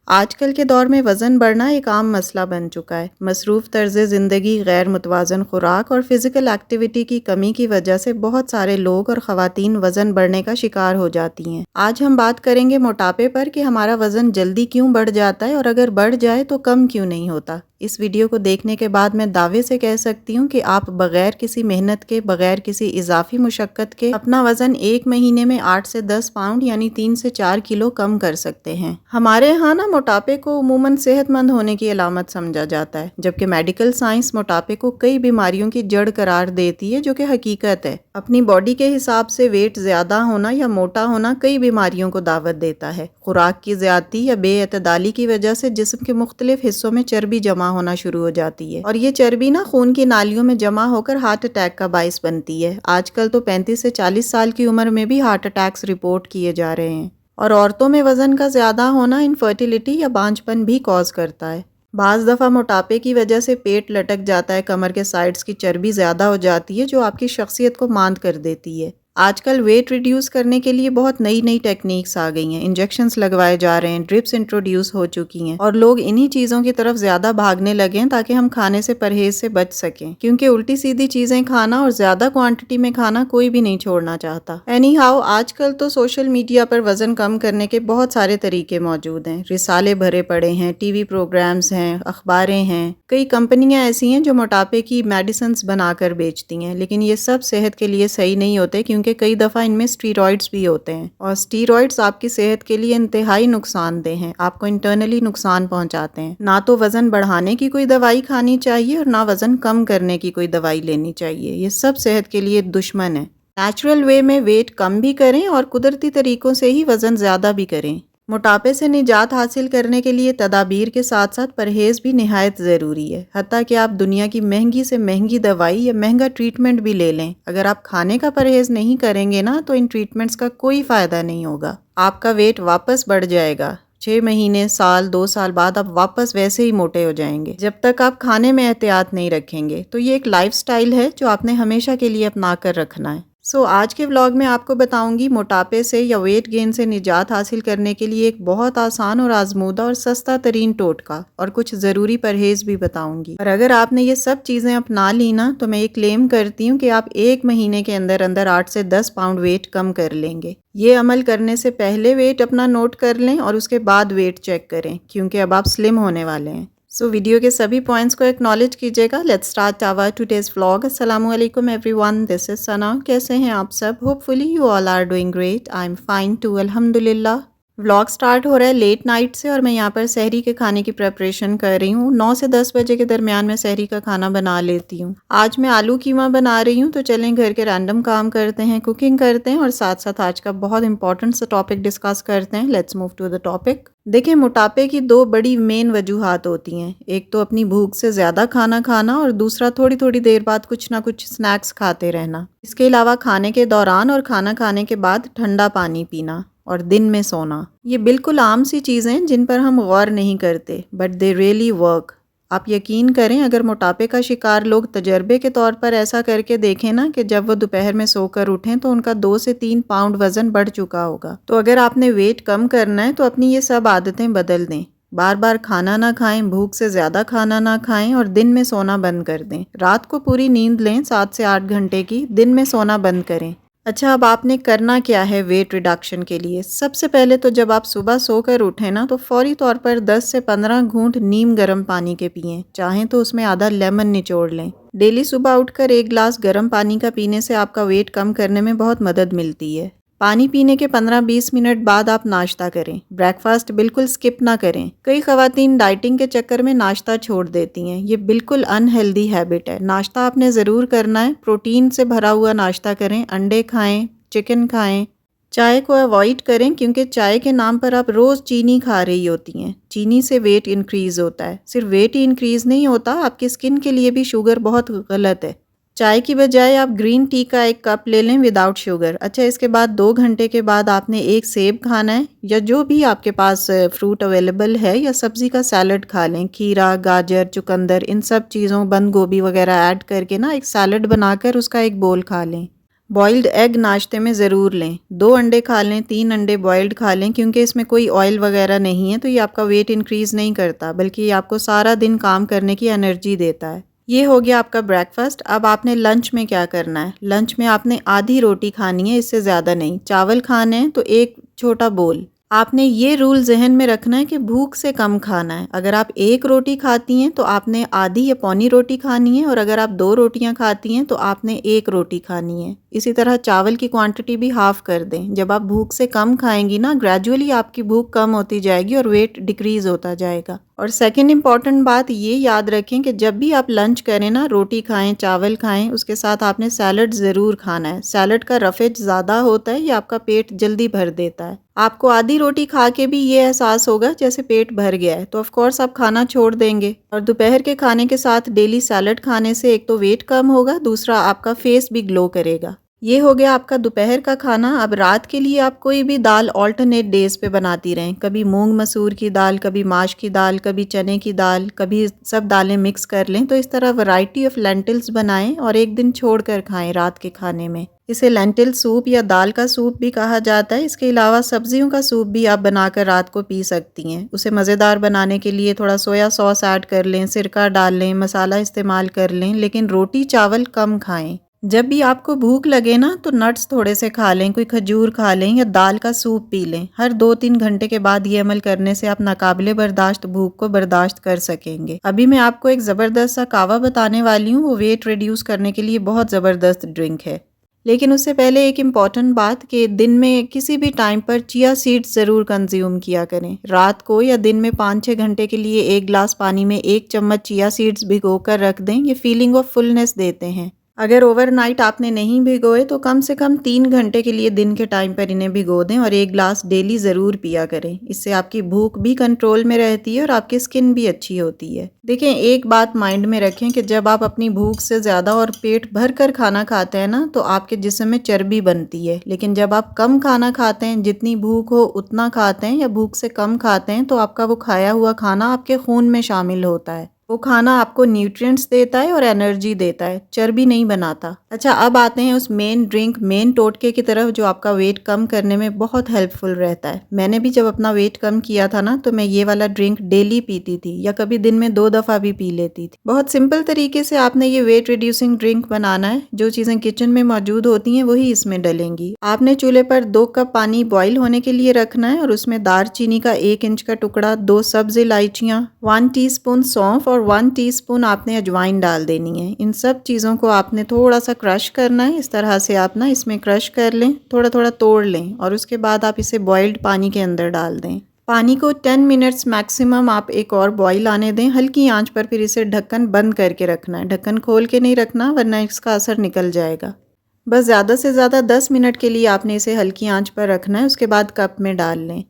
आजकल के दौर में वज़न बढ़ना एक आम मसला बन चुका है। मसरूफ़ तर्ज़ ज़िंदगी, गैर मुतवाज़न खुराक और फ़िज़िकल एक्टिविटी की कमी की वजह से बहुत सारे लोग और ख़वातीन वज़न बढ़ने का शिकार हो जाती हैं। आज हम बात करेंगे मोटापे पर कि हमारा वज़न जल्दी क्यों बढ़ जाता है और अगर बढ़ जाए तो कम क्यों नहीं होता। इस वीडियो को देखने के बाद मैं दावे से कह सकती हूँ कि आप बग़ैर किसी मेहनत के, बग़ैर किसी इजाफ़ी मुशक्क़त के अपना वज़न 1 महीने में 8 से 10 पाउंड यानी 3 से 4 किलो कम कर सकते हैं। हमारे यहाँ ना मोटापे को उमूमन सेहतमंद होने की अलामत समझा जाता है, जबकि मेडिकल साइंस मोटापे को कई बीमारियों की जड़ करार देती है, जो कि हकीकत है। अपनी बॉडी के हिसाब से वेट ज़्यादा होना या मोटा होना कई बीमारियों को दावत देता है। खुराक की ज़्यादती या बेअतदाली की वजह से जिस्म के मुख्तलिफ हिस्सों में चर्बी जमा होना शुरू हो जाती है और ये चर्बी ना खून की नालियों में जमा होकर हार्ट अटैक का बाइस बनती है। आजकल तो 35 से 40 साल की उम्र में भी हार्ट अटैक्स रिपोर्ट किए जा रहे हैं। और औरतों में वज़न का ज़्यादा होना इनफर्टिलिटी या बांझपन भी कॉज करता है। बाज़ दफ़ा मोटापे की वजह से पेट लटक जाता है, कमर के साइड्स की चर्बी ज़्यादा हो जाती है जो आपकी शख्सियत को मांद कर देती है। आजकल वेट रिड्यूस करने के लिए बहुत नई नई टेक्निक्स आ गई हैं। इंजेक्शंस लगवाए जा रहे हैं, ड्रिप्स इंट्रोड्यूस हो चुकी हैं और लोग इन्हीं चीज़ों की तरफ ज़्यादा भागने लगे हैं ताकि हम खाने से परहेज से बच सकें, क्योंकि उल्टी सीधी चीज़ें खाना और ज़्यादा क्वांटिटी में खाना कोई भी नहीं छोड़ना चाहता। एनी हाउ, आजकल तो सोशल मीडिया पर वज़न कम करने के बहुत सारे तरीके मौजूद हैं। रिसाले भरे पड़े हैं, टीवी प्रोग्राम्स हैं, अखबारें हैं। कई कंपनियां ऐसी हैं जो मोटापे की मेडिसिन्स बनाकर बेचती हैं, लेकिन ये सब सेहत के लिए सही नहीं होते, क्योंकि कई दफ़ा इनमें स्टीरॉइड्स भी होते हैं और स्टीरॉइड्स आपकी सेहत के लिए इंतहाई नुकसानदेह हैं। आपको इंटरनली नुकसान पहुंचाते हैं। ना तो वज़न बढ़ाने की कोई दवाई खानी चाहिए और ना वज़न कम करने की कोई दवाई लेनी चाहिए। ये सब सेहत के लिए दुश्मन है। नेचुरल वे में वेट कम भी करें और कुदरती तरीकों से ही वज़न ज़्यादा भी करें। मोटापे से निजात हासिल करने के लिए तदाबीर के साथ साथ परहेज़ भी निहायत ज़रूरी है। हत्ता कि आप दुनिया की महंगी से महंगी दवाई या महंगा ट्रीटमेंट भी ले लें, अगर आप खाने का परहेज़ नहीं करेंगे ना तो इन ट्रीटमेंट्स का कोई फ़ायदा नहीं होगा। आपका वेट वापस बढ़ जाएगा। 6 महीने, साल, 2 साल बाद आप वापस वैसे ही मोटे हो जाएंगे, जब तक आप खाने में एहतियात नहीं रखेंगे। तो ये एक लाइफस्टाइल है जो आपने हमेशा के लिए अपना कर रखना है। आज के व्लॉग में आपको बताऊंगी मोटापे से या वेट गेन से निजात हासिल करने के लिए एक बहुत आसान और आजमूदा और सस्ता तरीन टोटका और कुछ ज़रूरी परहेज़ भी बताऊंगी। और अगर आपने ये सब चीज़ें अपना ली ना तो मैं ये क्लेम करती हूँ कि आप 1 महीने के अंदर अंदर 8 से 10 पाउंड वेट कम कर लेंगे। ये अमल करने से पहले वेट अपना नोट कर लें और उसके बाद वेट चेक करें, क्योंकि अब आप स्लिम होने वाले हैं। वीडियो के सभी पॉइंट्स को एक्नॉलेज कीजिएगा। Let's start our today's vlog. अस्सलामु अलैकुम एवरीवन, दिस इज सना। कैसे हैं आप सब? Hopefully you all are doing great. I am fine too, अल्हम्दुलिल्लाह। व्लॉग स्टार्ट हो रहा है लेट नाइट से और मैं यहाँ पर सहरी के खाने की प्रिपरेशन कर रही हूँ। 9 से 10 बजे के दरमियान मैं सहरी का खाना बना लेती हूँ। आज मैं आलू कीमा बना रही हूँ, तो चलें घर के रैंडम काम करते हैं, कुकिंग करते हैं और साथ साथ आज का बहुत इंपॉर्टेंट सा टॉपिक डिस्कस करते हैं। Let's move to the topic. देखिए, मोटापे की 2 बड़ी मेन वजूहात होती हैं। एक तो अपनी भूख से ज़्यादा खाना खाना और दूसरा थोड़ी थोड़ी देर बाद कुछ ना कुछ स्नैक्स खाते रहना। इसके अलावा खाने के दौरान और खाना खाने के बाद ठंडा पानी पीना और दिन में सोना। ये बिल्कुल आम सी चीज़ें हैं जिन पर हम गौर नहीं करते, बट दे रियली वर्क। आप यकीन करें, अगर मोटापे का शिकार लोग तजर्बे के तौर पर ऐसा करके देखें ना कि जब वो दोपहर में सोकर उठें तो उनका 2 से 3 पाउंड वज़न बढ़ चुका होगा। तो अगर आपने वेट कम करना है तो अपनी ये सब आदतें बदल दें। बार बार खाना ना खाएं, भूख से ज़्यादा खाना ना खाएं और दिन में सोना बंद कर दें। रात को पूरी नींद लें 7 से 8 घंटे की, दिन में सोना बंद करें। अच्छा, अब आपने करना क्या है वेट रिडक्शन के लिए? सबसे पहले तो जब आप सुबह सोकर उठें ना तो फौरी तौर पर 10 से 15 घूंट नीम गर्म पानी के पिएं। चाहें तो उसमें आधा लेमन निचोड़ लें। डेली सुबह उठकर 1 गिलास गर्म पानी का पीने से आपका वेट कम करने में बहुत मदद मिलती है। पानी पीने के 15-20 मिनट बाद आप नाश्ता करें। ब्रेकफास्ट बिल्कुल स्किप ना करें। कई ख़वातीन डाइटिंग के चक्कर में नाश्ता छोड़ देती हैं। ये बिल्कुल अनहेल्दी हैबिट है। नाश्ता आपने ज़रूर करना है। प्रोटीन से भरा हुआ नाश्ता करें। अंडे खाएं, चिकन खाएं। चाय को अवॉइड करें, क्योंकि चाय के नाम पर आप रोज़ चीनी खा रही होती हैं। चीनी से वेट इंक्रीज़ होता है। सिर्फ वेट ही इंक्रीज़ नहीं होता, आपकी स्किन के लिए भी शुगर बहुत गलत है। चाय की बजाय आप ग्रीन टी का 1 कप ले लें विदाउट शुगर। अच्छा, इसके बाद 2 घंटे के बाद आपने 1 सेब खाना है या जो भी आपके पास फ्रूट अवेलेबल है, या सब्ज़ी का सैलड खा लें। खीरा, गाजर, चुकंदर, इन सब चीज़ों, बंद गोभी वगैरह ऐड करके ना एक सैलड बनाकर उसका एक बोल खा लें। बॉइल्ड एग नाश्ते में ज़रूर लें। 2 अंडे खा लें, 3 अंडे बॉइल्ड खा लें, क्योंकि इसमें कोई ऑयल वगैरह नहीं है, तो ये आपका वेट इंक्रीज़ नहीं करता, बल्कि ये आपको सारा दिन काम करने की एनर्जी देता है। ये हो गया आपका ब्रेकफास्ट। अब आपने लंच में क्या करना है? लंच में आपने आधी रोटी खानी है, इससे ज़्यादा नहीं। चावल खाने हैं तो एक छोटा बोल। आपने ये रूल ज़हन में रखना है कि भूख से कम खाना है। अगर आप 1 रोटी खाती हैं तो आपने आधी या पौनी रोटी खानी है, और अगर आप 2 रोटियां खाती हैं तो आपने 1 रोटी खानी है। इसी तरह चावल की क्वांटिटी भी हाफ कर दें। जब आप भूख से कम खाएंगी ना, ग्रेजुअली आपकी भूख कम होती जाएगी और वेट डिक्रीज होता जाएगा। और सेकंड इम्पॉर्टेंट बात ये याद रखें कि जब भी आप लंच करें ना, रोटी खाएं, चावल खाएं, उसके साथ आपने सैलड ज़रूर खाना है। सैलड का रफेज ज़्यादा होता है, ये आपका पेट जल्दी भर देता है। आपको आधी रोटी खा के भी ये एहसास होगा जैसे पेट भर गया है, तो ऑफ कोर्स आप खाना छोड़ देंगे। और दोपहर के खाने के साथ डेली सैलड खाने से एक तो वेट कम होगा, दूसरा आपका फेस भी ग्लो करेगा। ये हो गया आपका दोपहर का खाना। अब रात के लिए आप कोई भी दाल ऑल्टरनेट डेज पे बनाती रहें। कभी मूंग मसूर की दाल, कभी माश की दाल, कभी चने की दाल, कभी सब दालें मिक्स कर लें। तो इस तरह वैरायटी ऑफ लेंटिल्स बनाएं और एक दिन छोड़ कर खाएं रात के खाने में। इसे लेंटिल सूप या दाल का सूप भी कहा जाता है। इसके अलावा सब्जियों का सूप भी आप बनाकर रात को पी सकती हैं। उसे मज़ेदार बनाने के लिए थोड़ा सोया सॉस ऐड कर लें, सिरका डाल लें, मसाला इस्तेमाल कर लें, लेकिन रोटी चावल कम खाएं। जब भी आपको भूख लगे ना, तो नट्स थोड़े से खा लें, कोई खजूर खा लें या दाल का सूप पी लें। हर 2-3 घंटे के बाद ये अमल करने से आप नाकाबिले बर्दाश्त भूख को बर्दाश्त कर सकेंगे। अभी मैं आपको एक ज़बरदस्त सा कावा बताने वाली हूँ। वो वेट रिड्यूस करने के लिए बहुत ज़बरदस्त ड्रिंक है। लेकिन उससे पहले एक इम्पॉर्टेंट बात कि दिन में किसी भी टाइम पर चिया सीड्स ज़रूर कंज्यूम किया करें। रात को या दिन में 5-6 घंटे के लिए 1 गिलास पानी में 1 चम्मच चिया सीड्स भिगो कर रख दें। ये फीलिंग ऑफ फुलनेस देते हैं। अगर ओवरनाइट आपने नहीं भिगोए तो कम से कम 3 घंटे के लिए दिन के टाइम पर इन्हें भिगो दें और 1 गिलास डेली ज़रूर पिया करें। इससे आपकी भूख भी कंट्रोल में रहती है और आपकी स्किन भी अच्छी होती है। देखें, एक बात माइंड में रखें कि जब आप अपनी भूख से ज़्यादा और पेट भर कर खाना खाते हैं ना, तो आपके जिस्म में चर्बी बनती है। लेकिन जब आप कम खाना खाते हैं, जितनी भूख हो उतना खाते हैं या भूख से कम खाते हैं, तो आपका वो खाया हुआ खाना आपके खून में शामिल होता है। वो खाना आपको न्यूट्रिएंट्स देता है और एनर्जी देता है, चर्बी नहीं बनाता। अच्छा, अब आते हैं उस मेन ड्रिंक, मेन टोटके की तरफ जो आपका वेट कम करने में बहुत हेल्पफुल रहता है। मैंने भी जब अपना वेट कम किया था ना, तो मैं ये वाला ड्रिंक डेली पीती थी या कभी दिन में 2 दफ़ा भी पी लेती थी। बहुत सिंपल तरीके से आपने ये वेट रिड्यूसिंग ड्रिंक बनाना है। जो चीज़ें किचन में मौजूद होती हैं वही इसमें डलेंगी। आपने चूल्हे पर 2 कप पानी बॉईल होने के लिए रखना है और उसमें दालचीनी का 1 इंच का टुकड़ा, 2 सब्ज इलायचियाँ, 1 टीस्पून सौंफ और 1 टीस्पून आपने अजवाइन डाल देनी है। इन सब चीज़ों को आपने थोड़ा सा क्रश करना है। इस तरह से आप ना इसमें क्रश कर लें, थोड़ा थोड़ा तोड़ लें और उसके बाद आप इसे बॉइल्ड पानी के अंदर डाल दें। पानी को 10 मिनट्स मैक्सिमम आप एक और बॉईल आने दें हल्की आंच पर। फिर इसे ढक्कन बंद करके रखना है, ढक्कन खोल के नहीं रखना वरना इसका असर निकल जाएगा। बस ज़्यादा से ज़्यादा 10 मिनट के लिए आपने इसे हल्की आंच पर रखना है। उसके बाद कप में डाल लें,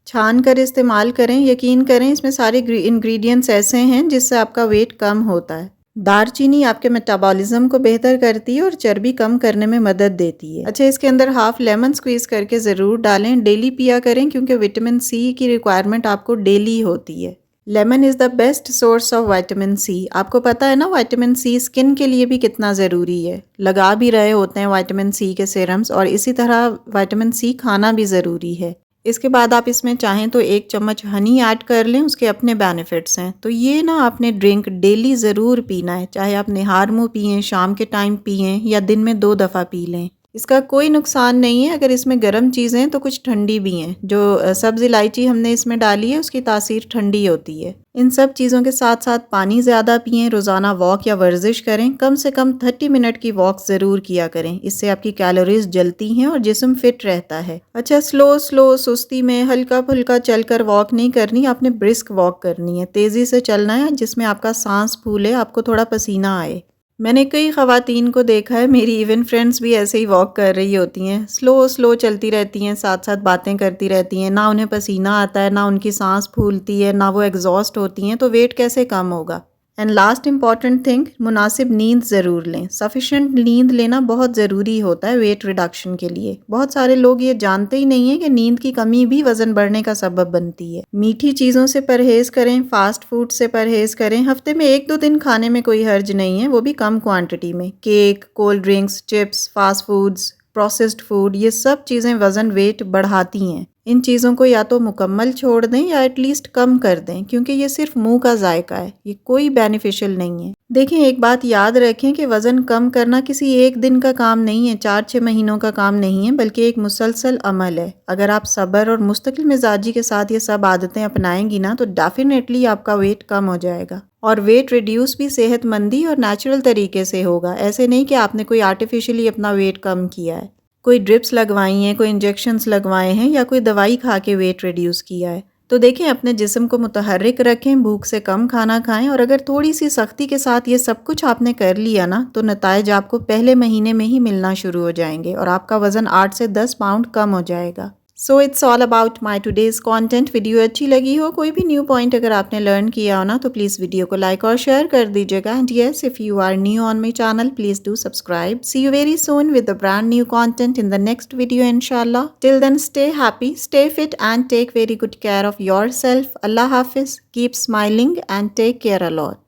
छान कर इस्तेमाल करें। यकीन करें इसमें सारे इंग्रेडिएंट्स ऐसे हैं जिससे आपका वेट कम होता है। दालचीनी आपके मेटाबॉलिज्म को बेहतर करती है और चर्बी कम करने में मदद देती है। अच्छा, इसके अंदर हाफ लेमन स्क्वीज करके ज़रूर डालें। डेली पिया करें क्योंकि विटामिन सी की रिक्वायरमेंट आपको डेली होती है। Lemon is the best source of vitamin C. आपको पता है ना विटामिन सी स्किन के लिए भी कितना ज़रूरी है। लगा भी रहे होते हैं विटामिन सी के सीरम्स, और इसी तरह विटामिन सी खाना भी ज़रूरी है। इसके बाद आप इसमें चाहें तो 1 चम्मच हनी ऐड कर लें, उसके अपने बेनिफिट्स हैं। तो ये ना आपने ड्रिंक डेली ज़रूर पीना है, चाहे आप निहार मुँह पिएँ, शाम के टाइम पिएँ या दिन में 2 दफ़ा पी लें। इसका कोई नुकसान नहीं है। अगर इसमें गर्म चीज़ें हैं तो कुछ ठंडी भी हैं। जो सब्ज़ इलायची हमने इसमें डाली है उसकी तासीर ठंडी होती है। इन सब चीज़ों के साथ साथ पानी ज़्यादा पिएं, रोज़ाना वॉक या वर्जिश करें। कम से कम 30 मिनट की वॉक ज़रूर किया करें। इससे आपकी कैलोरीज जलती हैं और जिस्म फिट रहता है। अच्छा, स्लो सुस्ती में हल्का फुल्का चलकर वॉक नहीं करनी, आपने ब्रिस्क वॉक करनी है। तेज़ी से चलना है जिसमें आपका सांस फूले, आपको थोड़ा पसीना आए। मैंने कई ख़वातीन को देखा है, मेरी इवन फ्रेंड्स भी ऐसे ही वॉक कर रही होती हैं, स्लो चलती रहती हैं, साथ साथ बातें करती रहती हैं। ना उन्हें पसीना आता है, ना उनकी सांस फूलती है, ना वो एग्जॉस्ट होती हैं, तो वेट कैसे कम होगा। एंड लास्ट इम्पॉर्टेंट थिंग, मुनासिब नींद ज़रूर लें। सफिशेंट नींद लेना बहुत ज़रूरी होता है वेट रिडक्शन के लिए। बहुत सारे लोग ये जानते ही नहीं है कि नींद की कमी भी वज़न बढ़ने का सबब बनती है। मीठी चीज़ों से परहेज़ करें, फास्ट फूड से परहेज़ करें। हफ्ते में 1-2 दिन खाने में कोई हर्ज नहीं है, वो भी कम क्वांटिटी में। Cake, cold drinks, chips, fast foods, processed food, ये सब चीज़ें वज़न वेट बढ़ाती हैं। इन चीज़ों को या तो मुकम्मल छोड़ दें या एटलीस्ट कम कर दें, क्योंकि ये सिर्फ मुंह का जायका है, ये कोई बेनिफिशियल नहीं है। देखें, एक बात याद रखें कि वज़न कम करना किसी एक दिन का काम नहीं है, 4-6 महीनों का काम नहीं है, बल्कि एक मुसलसल अमल है। अगर आप सब्र और मुस्तकिल मिजाजी के साथ ये सब आदतें अपनाएंगी ना, तो डेफिनेटली आपका वेट कम हो जाएगा। और वेट रिड्यूस भी सेहतमंदी और नेचुरल तरीके से होगा। ऐसे नहीं कि आपने कोई आर्टिफिशियली अपना वेट कम किया है, कोई ड्रिप्स लगवाई हैं, कोई इंजेक्शंस लगवाए हैं या कोई दवाई खा के वेट रिड्यूस किया है। तो देखें, अपने जिस्म को मुतहर्रिक रखें, भूख से कम खाना खाएं, और अगर थोड़ी सी सख्ती के साथ ये सब कुछ आपने कर लिया ना, तो नताइज आपको पहले महीने में ही मिलना शुरू हो जाएंगे और आपका वज़न 8 से 10 पाउंड कम हो जाएगा। So it's all about my today's content. Video अच्छी लगी हो, कोई भी न्यू पॉइंट अगर आपने लर्न किया हो ना, तो प्लीज़ वीडियो को लाइक और शेयर कर दीजिएगा। And yes, if you are new on my channel, please do subscribe. See you very soon with the brand new content in the next video इंशाल्लाह। Till then, stay happy, stay fit and take very good care of your self. अल्लाह हाफिज़, keep smiling and take care a lot.